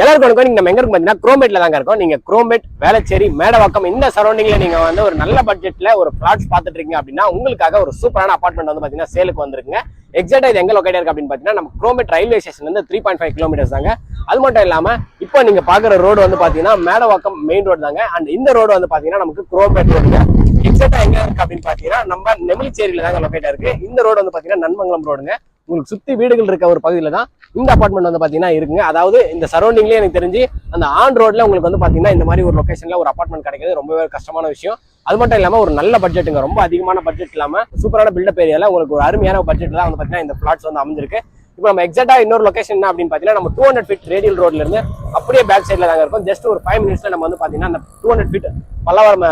எல்லாருக்கும் நீங்க நம்ம எங்க இருக்கும் பாத்தீங்கன்னா குரோமேட்ல தாங்க இருக்கோம். நீங்க குரோமேட், வேளச்சேரி, மேடவாக்கம் இந்த சரௌண்டிங்ல நீங்க வந்து ஒரு நல்ல பட்ஜெட்ல ஒரு பிளாட்ஸ் பாத்துட்டு இருக்கீங்க அப்படின்னா உங்களுக்காக ஒரு சூப்பரான அபார்ட்மெண்ட் வந்து பாத்தீங்கன்னா சேலுக்கு வந்திருக்குங்க. எக்ஸாக்டா இது எங்க லொகேட் இருக்கு அப்படின்னு பாத்தீங்கன்னா நம்ம குரோமேட் ரயில்வே ஸ்டேஷன் வந்து 3.5 கிலோமீட்டர்ஸ் தாங்க. அது மட்டும் இல்லாம இப்போ நீங்க பாக்குற ரோடு வந்து பாத்தீங்கன்னா மேடவாக்கம் மெயின் ரோடு தாங்க. அண்ட் இந்த ரோடு வந்து பாத்தீங்கன்னா நமக்கு குரோமேட் ரோடுங்க. எக்ஸாக்டா எங்க இருக்கு அப்படின்னு பாத்தீங்கன்னா நம்ம நெமிலிச்சேரியில தாங்க லொகேட் இருக்கு. இந்த ரோடு வந்து பாத்தீங்கன்னா நன்மங்கலம் ரோடுங்க. உங்களுக்கு சுத்தி வீடுகள் இருக்க ஒரு பகுதியில தான் இந்த அபார்ட்மெண்ட் வந்து பாத்தீங்கன்னா இருக்குங்க. அதாவது இந்த சரௌண்டிங்லயே எனக்கு தெரிஞ்சு அந்த ஆன் ரோட்ல உங்களுக்கு வந்து பாத்தீங்கன்னா இந்த மாதிரி ஒரு லொகேஷன்ல ஒரு அபார்ட்மெண்ட் கிடைக்கிறது ரொம்பவே கஷ்டமான விஷயம். அது மட்டும் இல்லாம ஒரு நல்ல பட்ஜெட்டுங்க, ரொம்ப அதிகமான பட்ஜெட் இல்லாம சூப்பரான பில்டப் ஏரியால உங்களுக்கு ஒரு அருமையான பட்ஜெட் தான் வந்து பாத்தீங்கன்னா இந்த பிளாட்ஸ் வந்து அமைஞ்சிருக்கு. இப்போ நம்ம எக்ஸாக்டா இன்னொரு லொகேஷன் என்ன அப்படின்னு பாத்தீங்கன்னா நம்ம 200 ஃபீட் ரேடியல் ரோட்ல இருந்து அப்படியே பேக் சைட்ல தாங்க இருக்கும். ஜஸ்ட் ஒரு 5 மினிட்ஸ்ல நம்ம வந்து பாத்தீங்கன்னா அந்த 200 ஃபீட் பல்லவரம்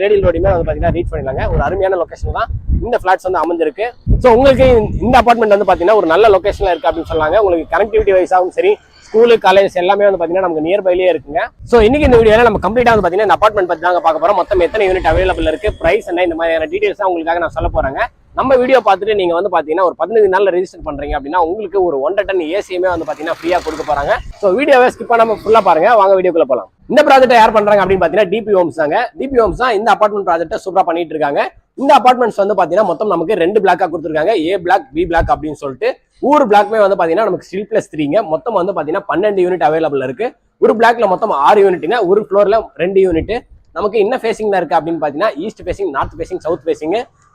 ரேடியல் ரோடுமே வந்து பாத்தீங்கன்னா ரீச் பண்ணிடலாங்க. ஒரு அருமையான லொகேஷன் தான் இந்த பிளாட்ஸ் வந்து அமைஞ்சிருக்கு. ஸோ உங்களுக்கு இந்த அபார்ட்மெண்ட் வந்து பாத்தீங்கன்னா ஒரு நல்ல லொகேஷன்ல இருக்கு அப்படின்னு சொன்னாங்க. உங்களுக்கு கனெக்டிவிட்டி வைஸாகவும் சரி, ஸ்கூலு, காலேஜ் எல்லாமே வந்து பாத்தீங்கன்னா நமக்கு நியர்பைலேயே இருக்குங்க. ஸோ இன்னைக்கு இந்த வீடியோல நம்ம கம்ப்ளீட்டா வந்து பாத்தீங்கன்னா இந்த அபார்ட்மெண்ட் பத்தி தாங்க பார்க்க போறோம். மொத்தம் எத்தனை யூனிட் அவைலபிள் இருக்கு, பிரைஸ் என்ன, இந்த மாதிரியான டீடைல்ஸ் தான் உங்களுக்காக நான் சொல்ல போறேங்க. நம்ம வீடியோ பார்த்துட்டு நீங்க வந்து பாத்தீங்கன்னா ஒரு 15 நாள்ல ரெஜிஸ்டர் பண்றீங்க அப்படின்னா உங்களுக்கு ஒரு 1 டன் ஏசியுமே வந்து பாத்தீங்கன்னா ஃப்ரீயா கொடுக்க போறாங்க. ஸோ வீடியோவை ஸ்கிப் பண்ணாம ஃபுல்லா பாருங்க. வாங்க வீடியோக்குள்ள போலாம். இந்த ப்ராஜெக்ட் யார் பண்றாங்க அப்படின்னு பாத்தீங்கன்னா டிபி ஹோம்ஸ் தாங்க. டிபி ஹோம்ஸ் தான் இந்த அபார்ட்மெண்ட் ப்ராஜெக்ட்டை சூப்பரா பண்ணிட்டு இருக்காங்க. இந்த அபார்ட்மெண்ட்ஸ் வந்து பாத்தீங்கன்னா மொத்தம் நமக்கு 2 பிளாக்கா கொடுத்துருக்காங்க. ஏ பிளாக், பி பிளாக் அப்படின்னு சொல்லிட்டு ஒவ்வொரு பிளாக்மே வந்து பாத்தீங்கன்னா நமக்கு ஸ்டில் பிளஸ் 3ங்க. மொத்தம் வந்து பாத்தீங்கன்னா 12 யூனிட் அவைலபிள் இருக்கு. ஒரு பிளாக்ல மொத்தம் 6 யூனிட்டுங்க. ஒரு ஃப்ளோர்ல 2 யூனிட். நமக்கு என்ன ஃபேசிங்ல இருக்கு அப்படின்னு பாத்தீங்கன்னா east facing, north facing, south facing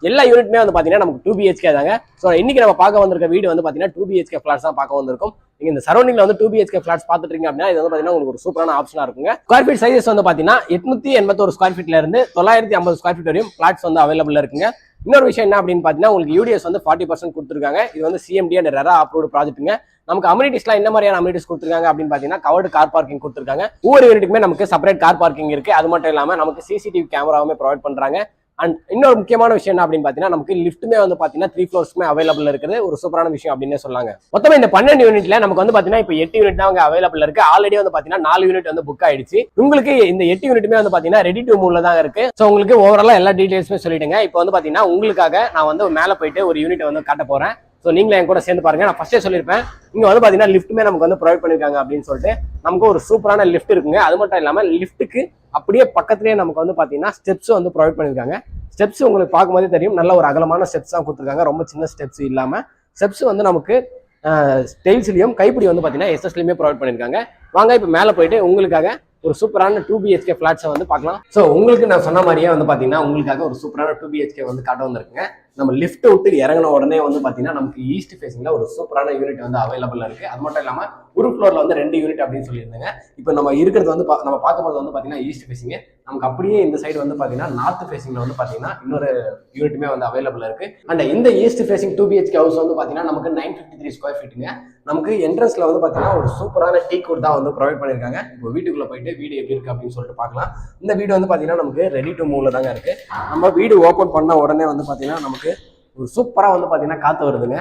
எல்லா யூனிட்டுமே வந்து பாத்தீங்கன்னா நமக்கு 2 BHK தாங்க. ஸோ இன்னைக்கு நம்ம பார்க்க வந்திருக்க வீடு வந்து பாத்தீங்கன்னா 2 BHK ஃபிளாட்ஸ் தான் பார்க்க வந்திருக்கும். நீங்க இந்த சரௌண்டிங்ல வந்து 2 BHK ஃபிளாட்ஸ் பார்த்துட்டு இருக்கீங்க அப்படின்னா இது வந்து பாத்தீங்கன்னா உங்களுக்கு ஒரு சூப்பரான ஆப்ஷனா இருக்குங்க. ஸ்கொயர் ஃபீட் சைஸஸ் வந்து பாத்தீங்கன்னா 881 ஸ்கொயர் ஃபீட்ல இருந்து 950 ஸ்கொயர் ஃபீட் வரையும் ஃபிளாட்ஸ் வந்து அவைலபிள் இருக்குங்க. இன்னொரு விஷயம் என்ன அப்படின்னு பாத்தீங்கன்னா உங்களுக்கு யூடிஎஸ் வந்து 40% கொடுத்துருக்காங்க. இது வந்து CMD அண்ட் ரெரா அப்ரூவ்டு ப்ராஜெக்ட்டுங்க. நமக்கு அமினிட்டிஸ்லாம் என்ன மாதிரியான அமினிட்டிஸ் கொடுத்துருக்காங்க அப்படின்னு பாத்தீங்கன்னா கவர்டு கார் பார்க்கிங் கொடுத்துருக்காங்க. ஒவ்வொரு யூனிட்டுக்குமே நமக்கு செப்பரேட் கார் பார்க்கிங் இருக்கு. அது மட்டும் இல்லாம நமக்கு CCTV கேமராவுமே ப்ரொவைட் பண்றாங்க. அண்ட் இன்னொரு முக்கியமான விஷயம் என்ன அப்படின்னு பாத்தீங்கன்னா நமக்கு லிஃப்ட்டுமே வந்து பாத்தீங்கன்னா 3 ஃப்ளோர்ஸ்மே அவைலபிள் இருக்குது. ஒரு சூப்பரான விஷயம் அப்படின்னு சொல்லாங்க. மொத்தம் இந்த 12 யூனிட்ல நமக்கு வந்து பாத்தீங்கன்னா இப்போ 8 யூனிட் தான் அவைலபிள் இருக்கு. ஆல்ரெடி வந்து பாத்தீங்கன்னா 4 யூனிட் வந்து புக் ஆயிடுச்சு. உங்களுக்கு இந்த 8 யூனிட்டுமே வந்து பாத்தீங்கன்னா ரெடி டு மூவ்ல தான் இருக்கு. ஸோ உங்களுக்கு ஓவராலா எல்லா டீடைல்ஸுமே சொல்லிடுங்க. இப்போ வந்து பாத்தீங்கன்னா உங்களுக்காக நான் வந்து மேல போயிட்டு ஒரு யூனிட் வந்து காட்ட போறேன். ஸோ நீங்களே என் கூட சேர்ந்து பாருங்க. நான் ஃபர்ஸ்டே சொல்லியிருப்பேன் இங்க வந்து பாத்தீங்கன்னா லிஃப்ட்டுமே நமக்கு வந்து ப்ரொவைட் பண்ணிருக்காங்க அப்படின்னு சொல்லிட்டு நமக்கு ஒரு சூப்பரான லிஃப்ட் இருக்குங்க. அது மட்டும் இல்லாம லிஃப்ட்டுக்கு அப்படியே பக்கத்துலேயே நமக்கு வந்து பாத்தீங்கன்னா ஸ்டெப்ஸ் வந்து ப்ரொவைட் பண்ணிருக்காங்க. ஸ்டெப்ஸ் உங்களுக்கு பார்க்கும்போதே தெரியும், நல்ல ஒரு அகலமான ஸ்டெப்ஸ் தான் கொடுத்துருக்காங்க. ரொம்ப சின்ன ஸ்டெப்ஸ் இல்லாம ஸ்டெப்ஸ் வந்து நமக்கு ஸ்டைல்ஸ்லயும் கைப்பிடி வந்து பாத்தீங்கன்னா எஸ்எஸ்லயுமே ப்ரொவைட் பண்ணிருக்காங்க. வாங்க இப்போ மேல போயிட்டு உங்களுக்காக ஒரு சூப்பரான 2 BHK ஃபிளாட்ஸை வந்து பார்க்கலாம். ஸோ உங்களுக்கு நான் சொன்ன மாதிரியே வந்து பாத்தீங்கன்னா உங்களுக்காக ஒரு சூப்பரான 2 BHK வந்து காட்ட வந்திருக்குங்க. நம்ம லிஃப்ட் விட்டு இறங்கின உடனே வந்து பாத்தீங்கன்னா நமக்கு ஈஸ்ட் ஃபேசிங்ல ஒரு சூப்பரான யூனிட் வந்து அவைலபிள் இருக்கு. அது மட்டும் இல்லாம ஒரு ஃப்ளோர்ல வந்து 2 யூனிட் அப்படின்னு சொல்லியிருந்தாங்க. இப்போ நம்ம இருக்கிறது வந்து நம்ம பார்க்கும்போது வந்து பாத்தீங்கன்னா ஈஸ்ட் ஃபேசிங். நமக்கு அப்படியே இந்த சைடு வந்து பாத்தீங்கன்னா நார்த் ஃபேசிங்ல வந்து பாத்தீங்கன்னா இன்னொரு யூனிட்டுமே வந்து அவைலபிள் இருக்கு. அண்ட் இந்த ஈஸ்ட் ஃபேசிங் 2 BHK ஹவுஸ் வந்து பாத்தீங்கன்னா நமக்கு 953 ஸ்கொயர் ஃபீட்டுங்க. நமக்கு என்ட்ரன்ஸ்ல வந்து பாத்தீங்கன்னா ஒரு சூப்பரான டீ குட் தான் வந்து ப்ரொவைட் பண்ணிருக்காங்க. இப்போ வீட்டுக்குள்ள போயிட்டு வீடு எப்படி இருக்கு அப்படின்னு சொல்லிட்டு பார்க்கலாம். இந்த வீடு வந்து பாத்தீங்கன்னா நமக்கு ரெடி டு மூவ்ல தாங்க இருக்கு. நம்ம வீடு ஓபன் பண்ண உடனே வந்து பாத்தீங்கன்னா நமக்கு ஒரு சூப்பரா வந்து பாத்தீங்கன்னா காத்து வருதுங்க.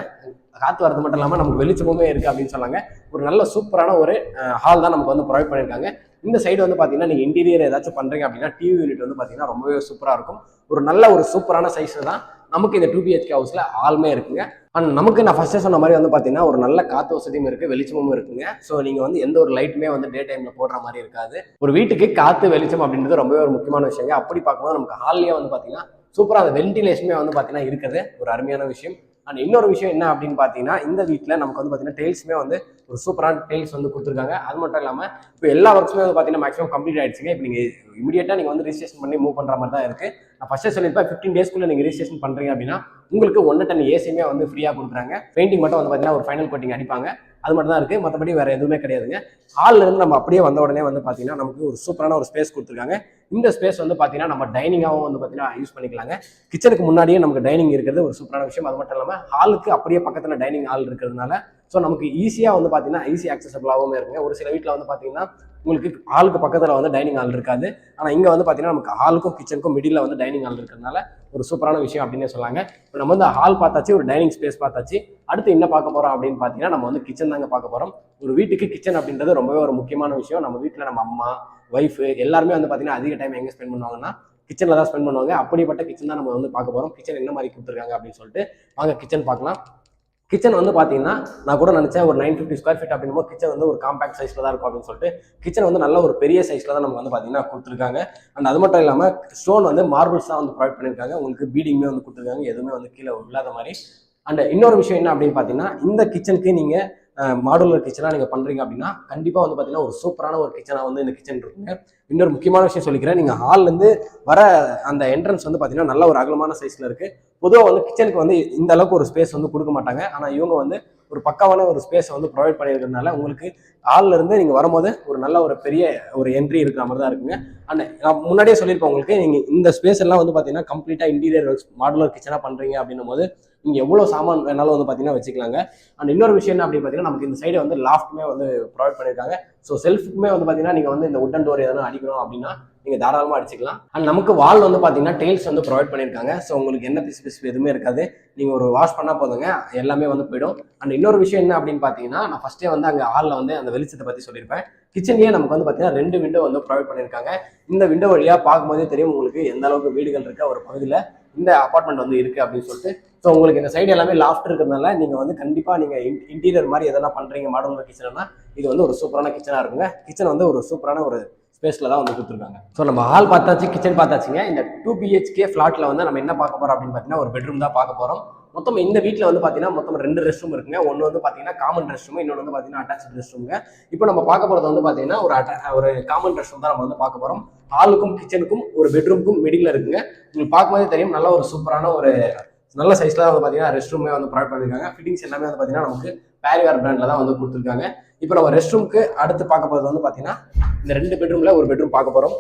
காத்து வரது மட்டும் இல்லாம நமக்கு வெளிச்சமுமே இருக்கு அப்படின்னு சொன்னாங்க. ஒரு நல்ல சூப்பரான ஒரு ஹால் தான் நமக்கு வந்து ப்ரொவைட் பண்ணிருக்காங்க. இந்த சைடு வந்து பாத்தீங்கன்னா நீங்க இன்டீரியர் ஏதாச்சும் பண்றீங்க அப்படின்னா டிவி யூனிட் வந்து பாத்தீங்கன்னா ரொம்பவே சூப்பரா இருக்கும். ஒரு நல்ல ஒரு சூப்பரான சைஸ் தான் நமக்கு இந்த 2 BHK ஹவுஸ்ல ஆல்மே இருக்குங்க. அண்ட் நமக்கு நான் ஃபர்ஸ்ட் சொன்ன மாதிரி வந்து பாத்தீங்கன்னா ஒரு நல்ல காத்து வசதியும் இருக்கு, வெளிச்சமும் இருக்குங்க. ஸோ நீங்க வந்து எந்த ஒரு லைட்டுமே வந்து டே டைம்ல போடுற மாதிரி இருக்காது. ஒரு வீட்டுக்கு காத்து வெளிச்சம் அப்படின்றது ரொம்பவே ஒரு முக்கியமான விஷயங்க. அப்படி பார்க்கும்போது நமக்கு ஹால்லயே வந்து பாத்தீங்கன்னா சூப்பரா அந்த வென்டிலேஷனுமே வந்து பாத்தீங்கன்னா இருக்குது, ஒரு அருமையான விஷயம். அண்ட் இன்னொரு விஷயம் என்ன அப்படின்னு பாத்தீங்கன்னா இந்த வீட்டுல நமக்கு வந்து பாத்தீங்கன்னா டைல்ஸுமே வந்து ஒரு சூப்பரான டைல்ஸ் வந்து கொடுத்துருக்காங்க. அது மட்டும் இல்லாம இப்போ எல்லா ஒர்க்ஸுமே வந்து பாத்தீங்கன்னா மேக்ஸிமம் கம்ப்ளீட் ஆயிடுச்சுங்க. இப்போ நீங்க இமீடியட்டா நீங்க வந்து ரிஜிஸ்ட்ரேஷன் பண்ணி மூவ் பண்ற மாதிரி தான் இருக்கு. நான் ஃபர்ஸ்டே சொல்லியிருப்பேன் 15 டேஸ்க்குள்ள நீங்க ரிஜிஸ்ட்ரேஷன் பண்றீங்க அப்படின்னா உங்களுக்கு 1 டன் ஏசியுமே வந்து ஃப்ரீயா கொடுக்குறாங்க. பெயிண்டிங் மட்டும் வந்து பாத்தீங்கன்னா ஒரு ஃபைனல் கோட்டிங் அடிப்பாங்க. அது மட்டும் தான் இருக்கு, மற்றபடி வேற எதுவுமே கிடையாதுங்க. ஹால்ல இருந்து நம்ம அப்படியே வந்த உடனே வந்து பாத்தீங்கன்னா நமக்கு ஒரு சூப்பரான ஒரு ஸ்பேஸ் கொடுத்துருக்காங்க. இந்த ஸ்பேஸ் வந்து பாத்தீங்கன்னா நம்ம டைனிங்காகவும் வந்து பாத்தீங்கன்னா யூஸ் பண்ணிக்கலாங்க. கிச்சனுக்கு முன்னாடியே நமக்கு டைனிங் இருக்கிறது ஒரு சூப்பரான விஷயம். அது மட்டும் இல்லாம ஹாலுக்கு அப்படியே பக்கத்துல டைனிங் ஹால் இருக்கிறதுனால ஸோ நமக்கு ஈஸியா வந்து பாத்தீங்கன்னா ஈஸி ஆக்சசபிளாகவும் இருக்குங்க. ஒரு சில வீட்டில் வந்து பாத்தீங்கன்னா உங்களுக்கு ஹாலுக்கு பக்கத்துல வந்து டைனிங் ஹால் இருக்காது. ஆனா இங்க வந்து பாத்தீங்கன்னா நமக்கு ஹாலுக்கும் கிச்சனுக்கும் மிடில் வந்து டைனிங் ஹால் இருக்கிறதுனால ஒரு சூப்பரான விஷயம் அப்படின்னு சொல்லாங்க. இப்போ நம்ம வந்து ஹால் பார்த்தாச்சு, ஒரு டைனிங் ஸ்பேஸ் பார்த்தாச்சு. அடுத்து என்ன பார்க்க போறோம் அப்படின்னு பாத்தீங்கன்னா நம்ம வந்து கிச்சன் தாங்க பார்க்க போறோம். ஒரு வீட்டுக்கு கிச்சன் அப்படின்றது ரொம்பவே ஒரு முக்கியமான விஷயம். நம்ம வீட்டுல நம்ம அம்மா, ஒய்ஃப் எல்லாருமே வந்து பாத்தீங்கன்னா அதிக டைம் எங்க ஸ்பெண்ட் பண்ணுவாங்கன்னா கிச்சன்ல தான் ஸ்பெண்ட் பண்ணுவாங்க. அப்படிப்பட்ட கிச்சன் தான் நம்ம வந்து பார்க்க போறோம். கிச்சன் என்ன மாதிரி கொடுத்துருக்காங்க அப்படின்னு சொல்லிட்டு வாங்க கிச்சன் பார்க்கலாம். கிச்சன் வந்து பார்த்தீங்கன்னா நான் கூட நினச்சேன் ஒரு 950 ஸ்கொயர் ஃபீட் அப்படிங்கும்போது கிச்சன் வந்து ஒரு காம்பேக்ட் சைஸில் தான் இருக்கும் அப்படின்னு சொல்லிட்டு கிச்சன் வந்து நல்ல ஒரு பெரிய சைஸில் தான் நமக்கு வந்து பார்த்தீங்கன்னா கொடுத்துருக்காங்க. அண்ட் அது மட்டும் இல்லாமல் ஸ்டோன் வந்து மார்பிள்ஸ் தான் வந்து ப்ரொவைட் பண்ணியிருக்காங்க. உங்களுக்கு பீடிங்குமே வந்து கொடுத்துருக்காங்க, எதுவுமே வந்து கீழே இல்லாத மாதிரி. அண்ட் இன்னொரு விஷயம் என்ன அப்படின்னு பார்த்தீங்கன்னா இந்த கிச்சனுக்கு நீங்கள் மாடுலர் கிச்சனாக நீங்கள் பண்ணுறீங்க அப்படின்னா கண்டிப்பாக வந்து பார்த்தீங்கன்னா ஒரு சூப்பரான ஒரு கிச்சனாக வந்து இந்த கிச்சன் இருக்குங்க. இன்னொரு முக்கியமான விஷயம் சொல்லிக்கிறேன், நீங்கள் ஹால்லேருந்து வர அந்த என்ட்ரன்ஸ் வந்து பார்த்தீங்கன்னா நல்ல ஒரு அகலமான சைஸில் இருக்குது. பொதுவாக வந்து கிச்சனுக்கு வந்து இந்த அளவுக்கு ஒரு ஸ்பேஸ் வந்து கொடுக்க மாட்டாங்க. ஆனால் இவங்க வந்து ஒரு பக்காவான ஒரு ஸ்பேஸை வந்து ப்ரொவைட் பண்ணியிருக்கிறதுனால உங்களுக்கு ஹாலில் இருந்து நீங்கள் வரும்போது ஒரு நல்ல ஒரு பெரிய ஒரு என்ட்ரி இருக்கிற மாதிரி தான் இருக்குங்க. அண்ட் நான் முன்னாடியே சொல்லியிருப்பேன் உங்களுக்கு, நீங்கள் இந்த ஸ்பேஸ் எல்லாம் வந்து பார்த்தீங்கன்னா கம்ப்ளீட்டாக இன்டீரியர் மாடுலர் கிச்சனாக பண்ணுறீங்க அப்படின்னும் போது நீங்கள் எவ்வளோ சாமான் வேணாலும் வந்து பார்த்தீங்கன்னா வச்சுக்கலாங்க. அண்ட் இன்னொரு விஷயம் என்ன அப்படின்னு பார்த்தீங்கன்னா நமக்கு இந்த சைடு வந்து லாஃப்ட்டுமே வந்து ப்ரொவைட் பண்ணியிருக்காங்க. ஸோ செல்ஃபுக்குமே வந்து பார்த்தீங்கன்னா நீங்கள் வந்து இந்த உட்டன் டோர் எதனா அடிக்கணும் அப்படின்னா நீங்கள் தாராளமாக அடிச்சிக்கலாம். அண்ட் நமக்கு வால் வந்து பார்த்தீங்கன்னா டெயில்ஸ் வந்து ப்ரொவைட் பண்ணியிருக்காங்க. ஸோ உங்களுக்கு என்ன பிசு எதுவுமே இருக்காது, நீங்கள் ஒரு வாஷ் பண்ணால் போதுங்க, எல்லாமே வந்து போயிடும். அண்ட் இன்னொரு விஷயம் என்ன அப்படின்னு பார்த்தீங்கன்னா நான் ஃபஸ்ட்டே வந்து அங்கே ஹாலில் வந்து அந்த வெளிச்சத்தை பற்றி சொல்லியிருப்பேன். கிச்சன்லேயே நமக்கு வந்து பார்த்தீங்கன்னா 2 விண்டோ வந்து ப்ரொவைட் பண்ணியிருக்காங்க. இந்த விண்டோ வழியாக பார்க்கும்போதே தெரியும் உங்களுக்கு எந்த அளவுக்கு வீடுகள் இருக்க ஒரு பகுதியில் இந்த அபார்ட்மெண்ட் வந்து இருக்குது அப்படின்னு சொல்லிட்டு. ஸோ உங்களுக்கு இந்த சைடு எல்லாமே லாஃப்ட் இருக்கிறதுனால நீங்கள் வந்து கண்டிப்பாக நீங்கள் இன்டீரியர் மாதிரி எதனா பண்ணுறீங்க மாடுலர் கிச்சன்னா இது வந்து ஒரு சூப்பரான கிச்சனாக இருக்குங்க. கிச்சன் வந்து ஒரு சூப்பரான ஒரு ஸ்பேஸில் தான் வந்து கொடுத்துருக்காங்க. ஸோ நம்ம ஹால் பார்த்தாச்சு, கிச்சன் பார்த்தாச்சுங்க. இந்த 2 BHK ஃப்ளாட்டில் வந்து நம்ம என்ன பார்க்க போகிறோம் அப்படின்னு பார்த்தீங்கன்னா ஒரு பெட்ரூம் தான் பார்க்க போகிறோம். மொத்தம் இந்த வீட்டில் வந்து பார்த்தீங்கன்னா மொத்தம் 2 ரெஸ்ட் ரூம் இருக்குங்க. ஒன்று வந்து பார்த்தீங்கன்னா காமன் ரெஸ்ட் ரூம், இன்னொன்று வந்து பார்த்தீங்கன்னா அட்டாச் ரெஸ்ட் ரூமுங்க. இப்போ நம்ம பார்க்க போகிறது வந்து பார்த்தீங்கன்னா ஒரு காமன் ரெஸ்ட் ரூம் தான் நம்ம வந்து பார்க்க போகிறோம். ஹாலுக்கும் கிச்சனுக்கும் ஒரு பெட்ரூமுக்கும் மிடில் இருக்குங்க. உங்களுக்கு பார்க்கும்போதே தெரியும் நல்ல ஒரு சூப்பரான ஒரு நல்ல சைஸ்ல வந்து பார்த்தீங்கன்னா ரெஸ்ட் ரூமே வந்து ப்ரொவைட் பண்ணியிருக்காங்க. ஃபிட்டிங்ஸ் எல்லாமே வந்து பார்த்தீங்கன்னா நமக்கு பேரிவேர் பிராண்டில் தான் வந்து கொடுத்துருக்காங்க. இப்போ நம்ம ரெஸ்ட் ரூமுக்கு அடுத்து பார்க்க போகிறது வந்து பார்த்தீங்கன்னா இந்த 2 பெட்ரூமில் ஒரு பெட்ரூம் பார்க்க போகிறோம்.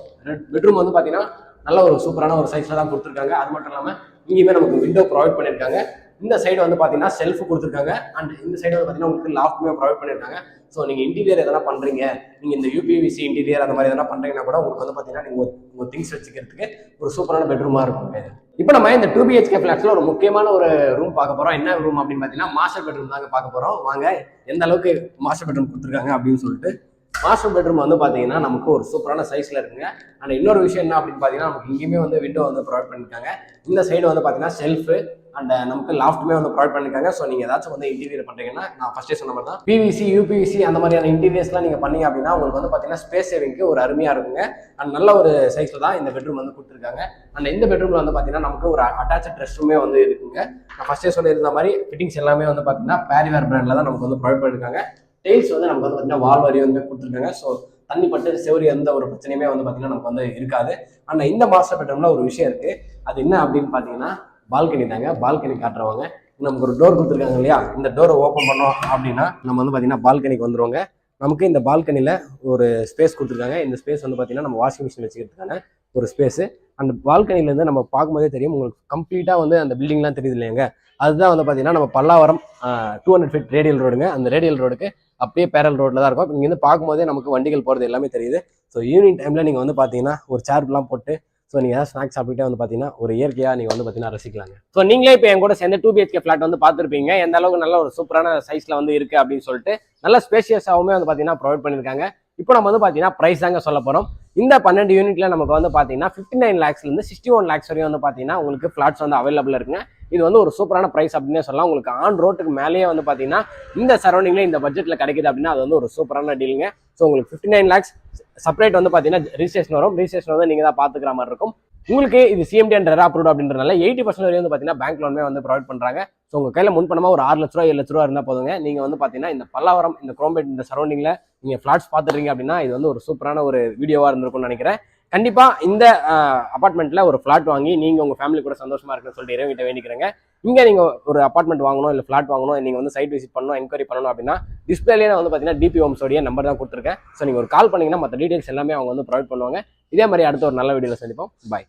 பெட்ரூம் வந்து பார்த்தீங்கன்னா நல்ல ஒரு சூப்பரான ஒரு சைஸில் தான் கொடுத்துருக்காங்க. அது மட்டும் இல்லாமல் இங்கேயுமே நமக்கு விண்டோ ப்ரொவைட் பண்ணியிருக்காங்க. இந்த சைடு வந்து பார்த்தீங்கன்னா செல்ஃப் கொடுத்துருக்காங்க. அண்ட் இந்த சைடு வந்து பார்த்தீங்கன்னா உங்களுக்கு லாஃப்ட்டுமே ப்ரொவைட் பண்ணியிருக்காங்க. ஸோ நீங்கள் இன்டீரியர் எதனா பண்ணுறீங்க, நீங்கள் இந்த UPVC இன்டீரியர் அந்த மாதிரி எதனா பண்ணுறீங்கன்னா கூட உங்களுக்கு வந்து பார்த்தீங்கன்னா நீங்கள் உங்கள் திங்ஸ் வச்சுக்கிறதுக்கு ஒரு சூப்பரான பெட்ரூமாக இருக்குங்க. இப்போ நம்ம இந்த 2 BHK ஃபிளாட்ஸில் ஒரு முக்கியமான ஒரு ரூம் பார்க்க போகிறோம். என்ன ரூம் அப்படின்னு பார்த்தீங்கன்னா மாஸ்டர் பெட்ரூம் தாங்க பார்க்க போகிறோம். வாங்க எந்த அளவுக்கு மாஸ்டர் பெட்ரூம் கொடுத்துருக்காங்க அப்படின்னு சொல்லிட்டு. மாஸ்டர் பெட்ரூம் வந்து பார்த்தீங்கன்னா நமக்கு ஒரு சூப்பரான சைஸில் இருக்குங்க. அண்ட் இன்னொரு விஷயம் என்ன அப்படின்னு பார்த்தீங்கன்னா நமக்கு இங்கேயுமே வந்து விண்டோ வந்து ப்ரொவைட் பண்ணியிருக்காங்க. இந்த சைடு வந்து பார்த்தீங்கன்னா செல்ஃபு அண்ட் நமக்கு லாஃப்ட்டுமே வந்து ப்ரொவைட் பண்ணியிருக்காங்க. ஸோ நீங்கள் ஏதாச்சும் வந்து இன்டீரியர் பண்ணுறீங்கன்னா நான் ஃபஸ்ட்டே சொன்ன மாதிரி தான் PVC UPVC அந்த மாதிரியான இன்டீரியர்ஸ்லாம் நீங்கள் பண்ணீங்க அப்படின்னா உங்களுக்கு வந்து பார்த்தீங்கன்னா ஸ்பேஸ் சேவிங்க்கு ஒரு அருமையாக இருக்குங்க. அண்ட் நல்ல ஒரு சைஸில் தான் இந்த பெட்ரூம் வந்து கொடுத்துருக்காங்க. அண்ட் இந்த பெட்ரூமில் வந்து பார்த்தீங்கன்னா நமக்கு ஒரு அட்டாச் ரெஸ்ட் ரூமே வந்து இருக்குங்க. நான் ஃபஸ்ட்டே சொல்லியிருந்த மாதிரி ஃபிட்டிங்ஸ் எல்லாமே வந்து பார்த்தீங்கன்னா பேரிவேர் பிராண்டில் தான் நமக்கு வந்து ப்ரொவைட் பண்ணியிருக்காங்க. டெயில்ஸ் வந்து நமக்கு வந்து பார்த்தீங்கன்னா வால் வரி வந்து கொடுத்துருக்காங்க. ஸோ தண்ணி பட்டு செவரி எந்த ஒரு பிரச்சனையுமே வந்து பார்த்தீங்கன்னா நமக்கு வந்து இருக்காது. ஆனால் இந்த மாஸ்டர் பெட்ரூமில் ஒரு விஷயம் இருக்குது, அது என்ன அப்படின்னு பார்த்தீங்கன்னா பால்கனி தாங்க. பால்கனி காட்டுறவங்க நமக்கு ஒரு டோர் கொடுத்துருக்காங்க இல்லையா, இந்த டோரை ஓப்பன் பண்ணோம் அப்படின்னா நம்ம வந்து பார்த்தீங்கன்னா பால்கனிக்கு வந்துருவாங்க. நமக்கு இந்த பால்கனியில் ஒரு ஸ்பேஸ் கொடுத்துருக்காங்க. இந்த ஸ்பேஸ் வந்து பார்த்தீங்கன்னா நம்ம வாஷிங் மிஷின் வச்சுக்கிறதுக்கான ஒரு ஸ்பேஸு. அந்த பால்கனிலேருந்து நம்ம பார்க்கும்போதே தெரியும் உங்களுக்கு கம்ப்ளீட்டாக வந்து அந்த பில்டிங்லாம் தெரியுது இல்லையாங்க, அதுதான் வந்து பார்த்தீங்கன்னா நம்ம பல்லாவரம் 200 ஃபீட் ரேடியல் ரோடுங்க. அந்த ரேடியல் ரோடுக்கு அப்படியே பேரல் ரோட்டில் தான் இருக்கும். இங்கேருந்து பார்க்கும்போதே நமக்கு வண்டிகள் போகிறது எல்லாமே தெரியுது. ஸோ ஈவினிங் டைமில் நீங்கள் வந்து பார்த்தீங்கன்னா ஒரு சேர்லாம் போட்டு ஸோ நீங்கள் ஏதாவது ஸ்நாக்ஸ் சாப்பிட்டுட்டே வந்து பார்த்தீங்கன்னா ஒரு இயற்கையாக நீங்கள் வந்து பார்த்தீங்கன்னா ரசிக்கலாங்க. ஸோ நீங்களே இப்போ என் கூட சேர்ந்து 2 BHK ஃப்ளாட் வந்து பார்த்துருப்பீங்க, எந்த அளவுக்கு நல்ல ஒரு சூப்பரான சைஸில் வந்து இருக்குது அப்படின்னு சொல்லிட்டு. நல்ல ஸ்பேஷியஸாகவுமே வந்து பார்த்தீங்கன்னா ப்ரொவைட் பண்ணியிருக்காங்க. இப்போ நம்ம வந்து பார்த்தீங்கன்னா ப்ரைஸ் தாங்க சொல்ல போகிறோம். இந்த 12 யூனிட்ல நமக்கு வந்து பார்த்தீங்கன்னா 59 lakhsலேருந்து 61 lakhs வரையும் வந்து பார்த்தீங்கன்னா உங்களுக்கு ஃப்ளாட்ஸ் வந்து அவைலபிள் இருக்குங்க. இது வந்து ஒரு சூப்பரான ப்ரைஸ் அப்படின்னே சொல்லலாம். உங்களுக்கு ஆன் ரோட்டுக்கு மேலேயே வந்து பார்த்தீங்கன்னா இந்த சரௌண்டிங்ல இந்த பட்ஜெட்டில் கிடைக்குது அப்படின்னா அது வந்து ஒரு சூப்பரான டீலுங்க. ஸோ உங்களுக்கு 59 lakhs செப்பரேட் வந்து பார்த்தீங்கன்னா ரிஜிஸ்ட்ரேஷன் வரும். ரிஜிஸ்ட்ரேஷன் வந்து நீங்கள் தான் பார்த்துக்கிற மாதிரி இருக்கும். உங்களுக்கு இது CMD அண்ட் ரெரா அப்ரூவ்ட் அப்படின்றனால 80% வரையும் வந்து பார்த்தீங்கன்னா பேங்க் லோனுமே வந்து ப்ரொவைட் பண்ணுறாங்க. ஸோ உங்கள் கையில் முன்பணமாக ஒரு 6 லட்ச ரூபா 7 லட்ச ரூபா இருந்தால் போதுங்க. நீங்கள் வந்து பார்த்தீங்கன்னா இந்த பல்லாவரம் இந்த குரோம்பேட் இந்த சரௌண்டிங்கில் நீங்கள் ஃப்ளாட்ஸ் பார்த்துறீங்க அப்படின்னா இது வந்து ஒரு சூப்பரான ஒரு வீடியோவாக இருந்திருக்கும்னு நினைக்கிறேன். கண்டிப்பாக இந்த அபார்ட்மெண்ட்டில் ஒரு ஃப்ளாட் வாங்கி நீங்கள் உங்கள் ஃபேமிலி கூட சந்தோஷமாக இருக்குன்னு சொல்லிட்டு இறைவன்கிட்ட வேண்டிக்கிறேங்க. இங்கே நீங்கள் ஒரு அபார்ட்மெண்ட் வாங்கணும் இல்லை ஃப்ளாட் வாங்கணும், நீங்கள் வந்து சைட் விசிட் பண்ணணும், என்கொயரி பண்ணணும் அப்படின்னா டிஸ்பிளேலேயே வந்து பார்த்தீங்கன்னா DP ஹோம்ஸோடைய நம்பர் தான் கொடுத்துருக்கேன். ஸோ நீங்கள் ஒரு கால் பண்ணிங்கன்னா மற்ற டீடைல்ஸ் எல்லாமே அவங்க வந்து ப்ரொவைட் பண்ணுவாங்க. இதே மாதிரி அடுத்த ஒரு நல்ல வீடியோவில் சந்திப்போம். பாய்.